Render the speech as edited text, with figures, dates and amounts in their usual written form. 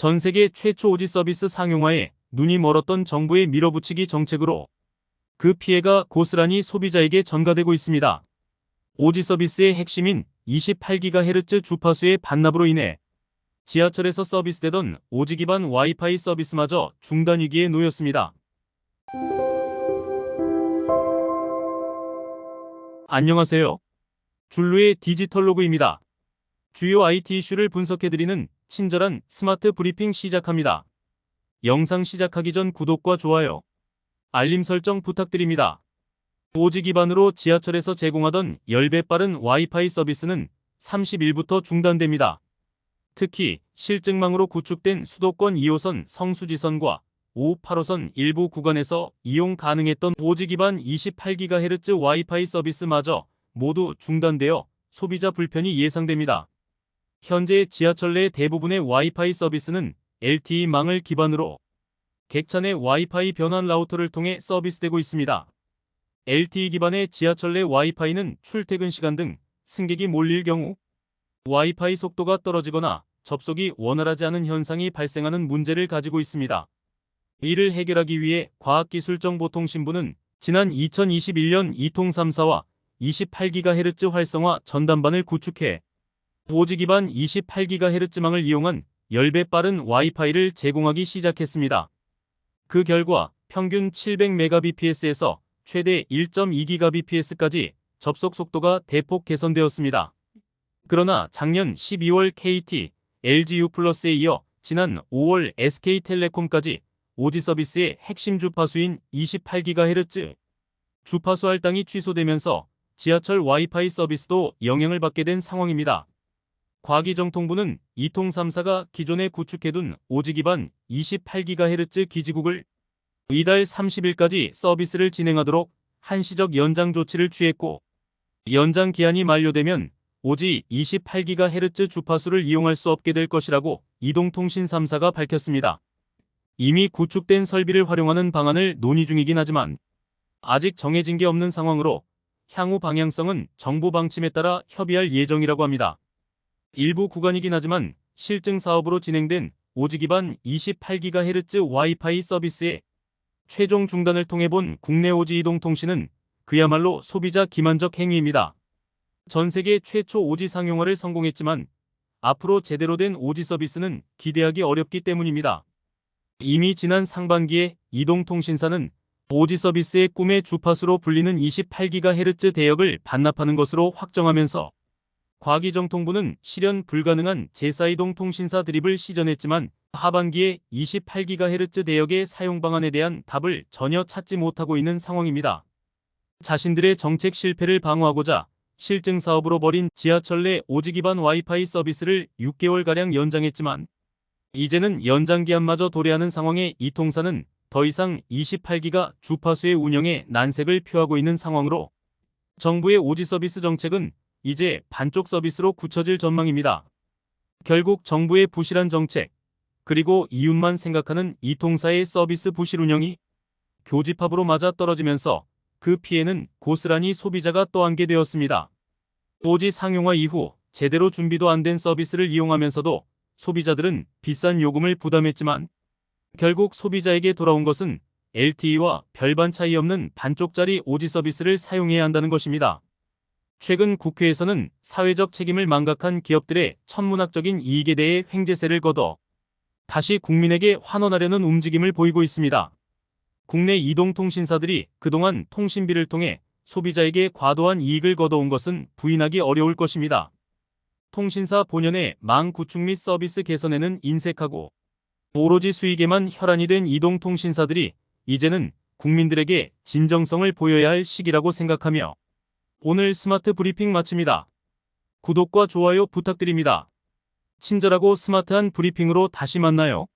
전 세계 최초 오지 서비스 상용화에 눈이 멀었던 정부의 밀어붙이기 정책으로 그 피해가 고스란히 소비자에게 전가되고 있습니다. 오지 서비스의 핵심인 28GHz 주파수의 반납으로 인해 지하철에서 서비스되던 오지 기반 와이파이 서비스마저 중단 위기에 놓였습니다. 안녕하세요. 줄루의 디지털 로그입니다. 주요 IT 이슈를 분석해드리는 친절한 스마트 브리핑 시작합니다. 영상 시작하기 전 구독과 좋아요, 알림 설정 부탁드립니다. 오지 기반으로 지하철에서 제공하던 10배 빠른 와이파이 서비스는 30일부터 중단됩니다. 특히 실증망으로 구축된 수도권 2호선 성수지선과 5, 8호선 일부 구간에서 이용 가능했던 오지 기반 28GHz 와이파이 서비스마저 모두 중단되어 소비자 불편이 예상됩니다. 현재 지하철 내 대부분의 와이파이 서비스는 LTE망을 기반으로 객차 내 와이파이 변환 라우터를 통해 서비스되고 있습니다. LTE 기반의 지하철 내 와이파이는 출퇴근 시간 등 승객이 몰릴 경우 와이파이 속도가 떨어지거나 접속이 원활하지 않은 현상이 발생하는 문제를 가지고 있습니다. 이를 해결하기 위해 과학기술정보통신부는 지난 2021년 이통 3사와 28GHz 활성화 전담반을 구축해 오지 기반 28GHz망을 이용한 10배 빠른 와이파이를 제공하기 시작했습니다. 그 결과 평균 700Mbps에서 최대 1.2GBps까지 접속 속도가 대폭 개선되었습니다. 그러나 작년 12월 KT, LGU+에 이어 지난 5월 SK텔레콤까지 오지 서비스의 핵심 주파수인 28GHz 주파수 할당이 취소되면서 지하철 와이파이 서비스도 영향을 받게 된 상황입니다. 과기정통부는 이통 3사가 기존에 구축해둔 오지 기반 28GHz 기지국을 이달 30일까지 서비스를 진행하도록 한시적 연장 조치를 취했고, 연장 기한이 만료되면 오지 28GHz 주파수를 이용할 수 없게 될 것이라고 이동통신 3사가 밝혔습니다. 이미 구축된 설비를 활용하는 방안을 논의 중이긴 하지만 아직 정해진 게 없는 상황으로 향후 방향성은 정부 방침에 따라 협의할 예정이라고 합니다. 일부 구간이긴 하지만 실증 사업으로 진행된 오지 기반 28GHz 와이파이 서비스의 최종 중단을 통해 본 국내 오지 이동통신은 그야말로 소비자 기만적 행위입니다. 전 세계 최초 오지 상용화를 성공했지만 앞으로 제대로 된 오지 서비스는 기대하기 어렵기 때문입니다. 이미 지난 상반기에 이동통신사는 오지 서비스의 꿈의 주파수로 불리는 28GHz 대역을 반납하는 것으로 확정하면서 과기정통부는 실현 불가능한 제4이동통신사 드립을 시전했지만 하반기에 28GHz 대역의 사용 방안에 대한 답을 전혀 찾지 못하고 있는 상황입니다. 자신들의 정책 실패를 방어하고자 실증 사업으로 벌인 지하철 내 오지 기반 와이파이 서비스를 6개월가량 연장했지만 이제는 연장 기한마저 도래하는 상황에 이통사는 더 이상 28기가 주파수의 운영에 난색을 표하고 있는 상황으로 정부의 오지 서비스 정책은 이제 반쪽 서비스로 굳혀질 전망입니다. 결국 정부의 부실한 정책, 그리고 이윤만 생각하는 이통사의 서비스 부실 운영이 교집합으로 맞아떨어지면서 그 피해는 고스란히 소비자가 떠안게 되었습니다. 오지 상용화 이후 제대로 준비도 안 된 서비스를 이용하면서도 소비자들은 비싼 요금을 부담했지만 결국 소비자에게 돌아온 것은 LTE와 별반 차이 없는 반쪽짜리 오지 서비스를 사용해야 한다는 것입니다. 최근 국회에서는 사회적 책임을 망각한 기업들의 천문학적인 이익에 대해 횡재세를 거둬 다시 국민에게 환원하려는 움직임을 보이고 있습니다. 국내 이동통신사들이 그동안 통신비를 통해 소비자에게 과도한 이익을 거둬온 것은 부인하기 어려울 것입니다. 통신사 본연의 망 구축 및 서비스 개선에는 인색하고 오로지 수익에만 혈안이 된 이동통신사들이 이제는 국민들에게 진정성을 보여야 할 시기라고 생각하며 오늘 스마트 브리핑 마칩니다. 구독과 좋아요 부탁드립니다. 친절하고 스마트한 브리핑으로 다시 만나요.